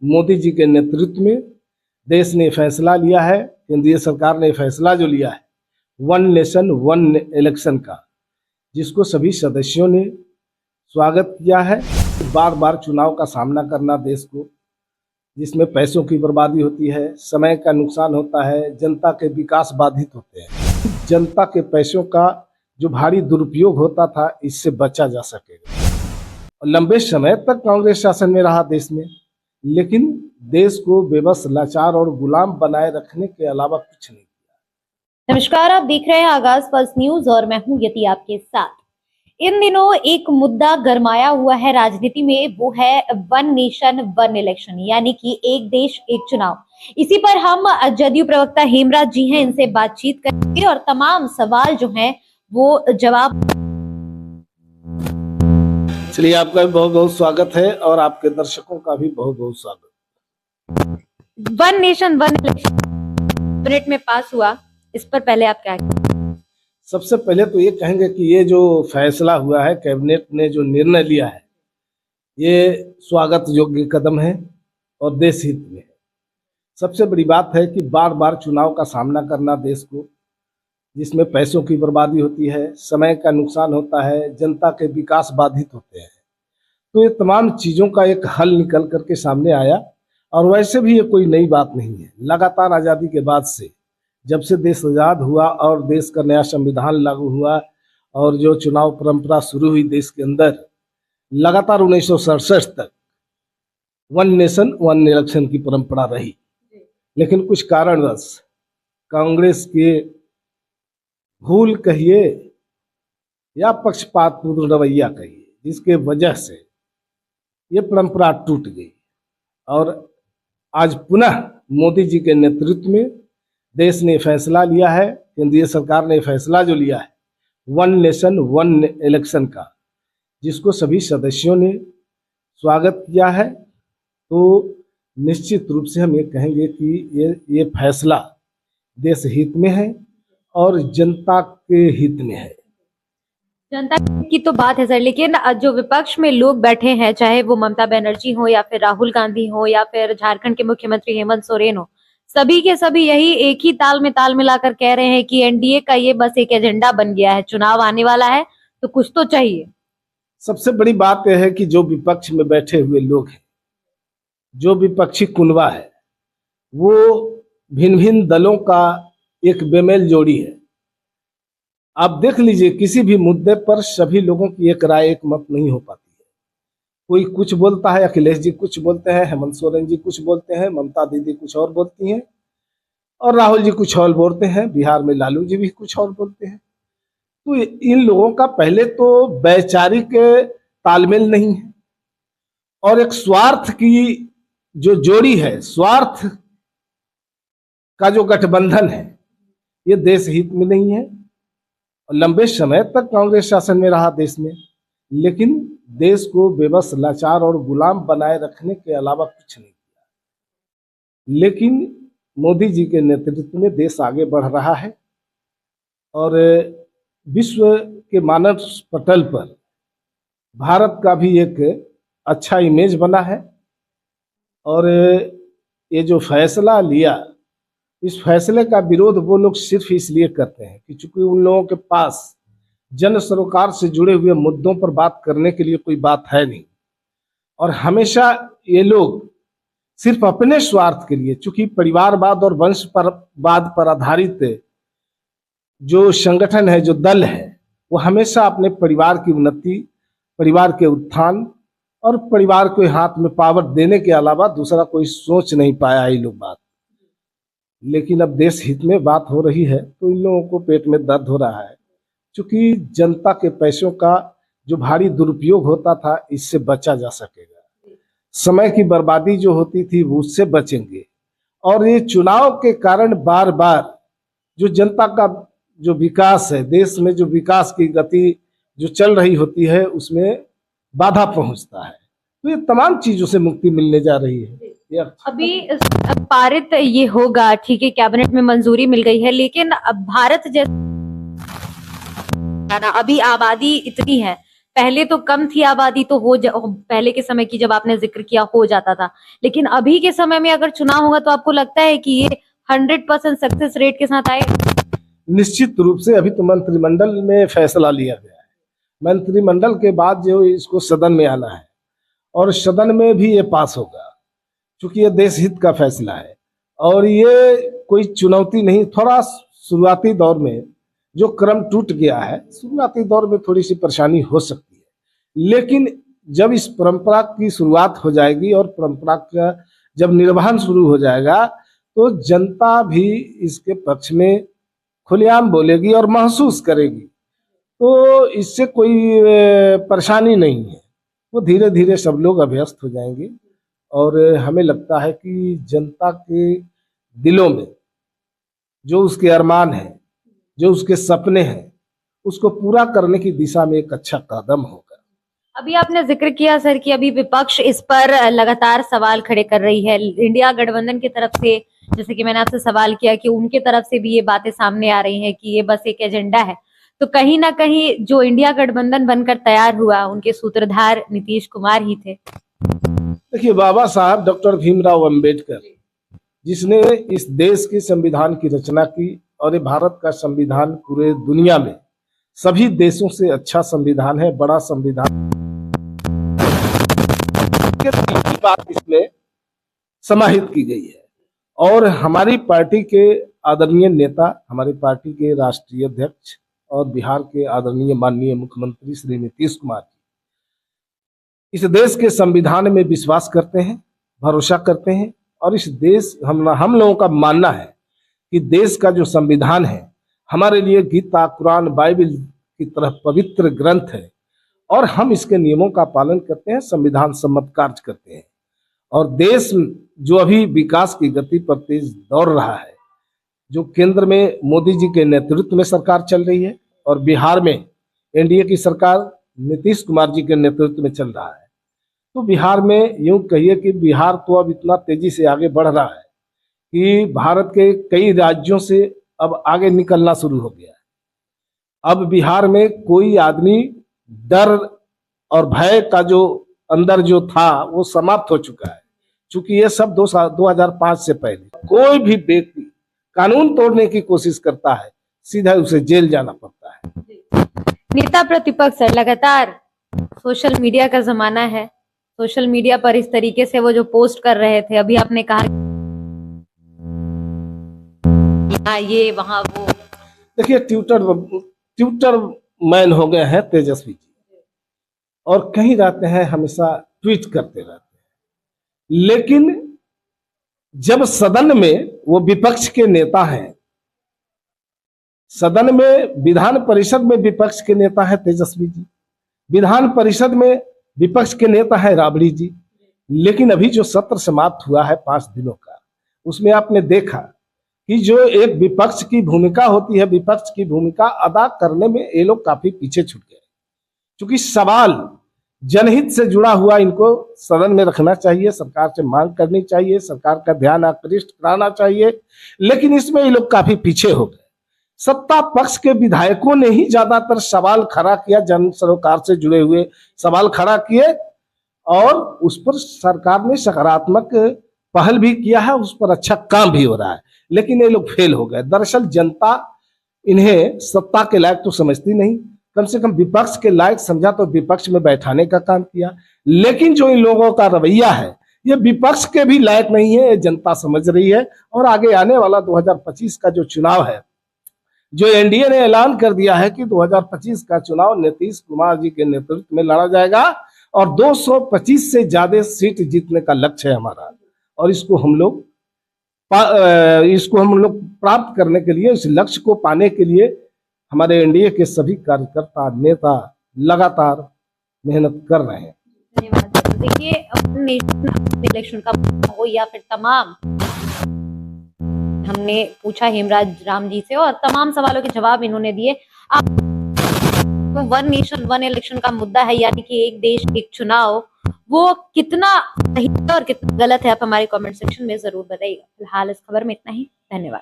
मोदी जी के नेतृत्व में देश ने फैसला लिया है, केंद्रीय सरकार ने फैसला जो लिया है वन नेशन वन इलेक्शन का, जिसको सभी सदस्यों ने स्वागत किया है। बार बार चुनाव का सामना करना देश को, जिसमें पैसों की बर्बादी होती है, समय का नुकसान होता है, जनता के विकास बाधित होते हैं। जनता के पैसों का जो भारी दुरुपयोग होता था, इससे बचा जा सकेगा। और लंबे समय तक कांग्रेस शासन में रहा देश में, लेकिन देश को बेबस, लाचार और गुलाम बनाए रखने के अलावा कुछ नहीं किया। नमस्कार, आप देख रहे हैं आगाज पल्स न्यूज और मैं हूं यति आपके साथ। इन दिनों एक मुद्दा गरमाया हुआ है राजनीति में, वो है वन नेशन वन इलेक्शन, यानी कि एक देश एक चुनाव। इसी पर हम जदयू प्रवक्ता हेमराज जी हैं, इनसे बातचीत करेंगे और तमाम सवाल जो हैं वो जवाब। चलिए, आपका भी बहुत बहुत स्वागत है और आपके दर्शकों का भी बहुत बहुत स्वागत। One nation one election cabinet में पास हुआ, इस पर पहले आप क्या कहेंगे? सबसे पहले तो ये कहेंगे कि ये जो फैसला हुआ है, कैबिनेट ने जो निर्णय लिया है, ये स्वागत योग्य कदम है और देश हित में है। सबसे बड़ी बात है कि बार बार चुनाव का सामना करना देश को, जिसमें पैसों की बर्बादी होती है, समय का नुकसान होता है, जनता के विकास बाधित होते हैं। तो ये तमाम चीज़ों का एक हल निकल करके सामने आया। और वैसे भी ये कोई नई बात नहीं है। लगातार आज़ादी के बाद से, जब से देश आज़ाद हुआ और देश का नया संविधान लागू हुआ और जो चुनाव परंपरा शुरू हुई देश के अंदर, लगातार 1967 तक वन नेशन वन इलेक्शन की परंपरा रही। लेकिन कुछ कारणवश, कांग्रेस के भूल कहिए या पक्षपातपूर्ण रवैया कहिए, जिसके वजह से ये परंपरा टूट गई। और आज पुनः मोदी जी के नेतृत्व में देश ने फैसला लिया है, केंद्रीय सरकार ने फैसला जो लिया है वन नेशन वन इलेक्शन का, जिसको सभी सदस्यों ने स्वागत किया है। तो निश्चित रूप से हम ये कहेंगे कि ये फैसला देश हित में है और जनता के हित में है। जनता की तो बात है सर, लेकिन जो विपक्ष में लोग बैठे हैं, चाहे वो ममता बनर्जी हो या फिर राहुल गांधी हो या फिर झारखंड के मुख्यमंत्री हेमंत सोरेन हो, सभी के सभी यही एक ही ताल में ताल मिलाकर कह रहे हैं कि एनडीए का ये बस एक एजेंडा बन गया है, चुनाव आने वाला है तो कुछ तो चाहिए। सबसे बड़ी बात यह है कि जो विपक्ष में बैठे हुए लोग हैं, जो विपक्षी कुनबा है, वो भिन्न भिन्न दलों का एक बेमेल जोड़ी है। आप देख लीजिए, किसी भी मुद्दे पर सभी लोगों की एक राय, एक मत नहीं हो पाती है। कोई कुछ बोलता है, अखिलेश जी कुछ बोलते हैं, हेमंत सोरेन जी कुछ बोलते हैं, ममता दीदी कुछ और बोलती हैं और राहुल जी कुछ और बोलते हैं, बिहार में लालू जी भी कुछ और बोलते हैं। तो इन लोगों का पहले तो वैचारिक तालमेल नहीं है और एक स्वार्थ की जो जोड़ी है, स्वार्थ का जो गठबंधन है, ये देश हित में नहीं है। और लंबे समय तक कांग्रेस शासन में रहा देश में, लेकिन देश को बेबस, लाचार और गुलाम बनाए रखने के अलावा कुछ नहीं किया। लेकिन मोदी जी के नेतृत्व में देश आगे बढ़ रहा है और विश्व के मानव पटल पर भारत का भी एक अच्छा इमेज बना है। और ये जो फैसला लिया, इस फैसले का विरोध वो लोग सिर्फ इसलिए करते हैं कि चूंकि उन लोगों के पास जन सरोकार से जुड़े हुए मुद्दों पर बात करने के लिए कोई बात है नहीं। और हमेशा ये लोग सिर्फ अपने स्वार्थ के लिए, चूंकि परिवारवाद और वंशवाद पर आधारित जो संगठन है, जो दल है, वो हमेशा अपने परिवार की उन्नति, परिवार के उत्थान और परिवार को हाथ में पावर देने के अलावा दूसरा कोई सोच नहीं पाया ये लोग बात। लेकिन अब देश हित में बात हो रही है तो इन लोगों को पेट में दर्द हो रहा है, क्योंकि जनता के पैसों का जो भारी दुरुपयोग होता था, इससे बचा जा सकेगा। समय की बर्बादी जो होती थी, वो उससे बचेंगे। और ये चुनाव के कारण बार बार जो जनता का जो विकास है, देश में जो विकास की गति जो चल रही होती है, उसमें बाधा पहुंचता है। तो ये तमाम चीजों से मुक्ति मिलने जा रही है। अभी पारित ये होगा, ठीक है, कैबिनेट में मंजूरी मिल गई है, लेकिन अब भारत जैसे अभी आबादी इतनी है पहले तो कम थी आबादी, तो पहले के समय की जब आपने जिक्र किया हो जाता था, लेकिन अभी के समय में अगर चुनाव होगा तो आपको लगता है कि ये 100% सक्सेस रेट के साथ आएगा? निश्चित रूप से अभी तो मंत्रिमंडल में फैसला लिया गया है। मंत्रिमंडल के बाद जो इसको सदन में आना है और सदन में भी ये पास होगा, क्योंकि ये देश हित का फैसला है और ये कोई चुनौती नहीं। थोड़ा शुरुआती दौर में जो क्रम टूट गया है, शुरुआती दौर में थोड़ी सी परेशानी हो सकती है, लेकिन जब इस परंपरा की शुरुआत हो जाएगी और परंपरा का जब निर्वहन शुरू हो जाएगा तो जनता भी इसके पक्ष में खुलेआम बोलेगी और महसूस करेगी। तो इससे कोई परेशानी नहीं है, वो धीरे धीरे सब लोग अभ्यस्त हो जाएंगे और हमें लगता है कि जनता के दिलों में जो उसके अरमान हैं, जो उसके सपने हैं, उसको पूरा करने की दिशा में एक अच्छा कदम होगा। अभी आपने जिक्र किया सर कि अभी विपक्ष इस पर लगातार सवाल खड़े कर रही है। इंडिया गठबंधन की तरफ से, जैसे कि मैंने आपसे सवाल किया, कि उनके तरफ से भी ये बातें सामने आ रही हैं कि ये बस एक एजेंडा है। तो कहीं ना कहीं जो इंडिया गठबंधन बनकर तैयार हुआ, उनके सूत्रधार नीतीश कुमार ही थे। देखिए, बाबा साहब डॉक्टर भीमराव अंबेडकर, जिसने इस देश के संविधान की रचना की और ये भारत का संविधान पूरे दुनिया में सभी देशों से अच्छा संविधान है, बड़ा संविधान, बात इसमें समाहित की गई है। और हमारी पार्टी के आदरणीय नेता, हमारी पार्टी के राष्ट्रीय अध्यक्ष और बिहार के आदरणीय माननीय मुख्यमंत्री श्री नीतीश कुमार जी इस देश के संविधान में विश्वास करते हैं, भरोसा करते हैं और इस देश हम लोगों का मानना है कि देश का जो संविधान है हमारे लिए गीता, कुरान, बाइबल की तरह पवित्र ग्रंथ है और हम इसके नियमों का पालन करते हैं, संविधान सम्मत कार्य करते हैं। और देश जो अभी विकास की गति पर तेज दौड़ रहा है, जो केंद्र में मोदी जी के नेतृत्व में सरकार चल रही है और बिहार में एनडीए की सरकार नीतीश कुमार जी के नेतृत्व में चल रहा है, तो बिहार में यूं कहिए कि बिहार तो अब इतना तेजी से आगे बढ़ रहा है कि भारत के कई राज्यों से अब आगे निकलना शुरू हो गया है। अब बिहार में कोई आदमी डर और भय का जो अंदर जो था वो समाप्त हो चुका है, क्योंकि ये सब 2005 से पहले कोई भी व्यक्ति कानून तोड़ने की कोशिश करता है, सीधा उसे जेल जाना पड़ता है। नेता प्रतिपक्ष सर, लगातार सोशल मीडिया का जमाना है, सोशल मीडिया पर इस तरीके से वो जो पोस्ट कर रहे थे, अभी आपने कहा ये वहां वो, देखिए ट्विटर मैन हो गए हैं तेजस्वी जी और कहीं रहते हैं हमेशा ट्वीट करते रहते हैं, लेकिन जब सदन में वो विपक्ष के नेता हैं, सदन में विधान परिषद में विपक्ष के नेता है तेजस्वी जी, विधान परिषद में विपक्ष के नेता है राबड़ी जी, लेकिन अभी जो सत्र समाप्त हुआ है 5 दिनों का, उसमें आपने देखा कि जो एक विपक्ष की भूमिका होती है, विपक्ष की भूमिका अदा करने में ये लोग काफी पीछे छूट गए, क्योंकि सवाल जनहित से जुड़ा हुआ इनको सदन में रखना चाहिए, सरकार से मांग करनी चाहिए, सरकार का ध्यान आकृष्ट कराना चाहिए, लेकिन इसमें ये लोग काफी पीछे हो गए। सत्ता पक्ष के विधायकों ने ही ज्यादातर सवाल खड़ा किया, जन सरोकार से जुड़े हुए सवाल खड़ा किए और उस पर सरकार ने सकारात्मक पहल भी किया है, उस पर अच्छा काम भी हो रहा है, लेकिन ये लोग फेल हो गए। दरअसल जनता इन्हें सत्ता के लायक तो समझती नहीं, कम से कम विपक्ष के लायक समझा तो विपक्ष में बैठाने का काम किया, लेकिन जो इन लोगों का रवैया है ये विपक्ष के भी लायक नहीं है, ये जनता समझ रही है। और आगे आने वाला 2025 का जो चुनाव है, जो एनडीए ने ऐलान कर दिया है कि 2025 का चुनाव नीतीश कुमार जी के नेतृत्व में लड़ा जाएगा और 225 से ज्यादा सीट जीतने का लक्ष्य है हमारा, और इसको हम लोग प्राप्त करने के लिए, इस लक्ष्य को पाने के लिए हमारे एनडीए के सभी कार्यकर्ता, नेता लगातार मेहनत कर रहे हैं। धन्यवाद। देखिए, इलेक्शन का हो या फिर तमाम, हमने पूछा हेमराज राम जी से और तमाम सवालों के जवाब इन्होंने दिए। वन नेशन वन इलेक्शन का मुद्दा है, यानी कि एक देश एक चुनाव, वो कितना सही और कितना गलत है, आप हमारे कमेंट सेक्शन में जरूर बताइएगा। फिलहाल इस खबर में इतना ही, धन्यवाद।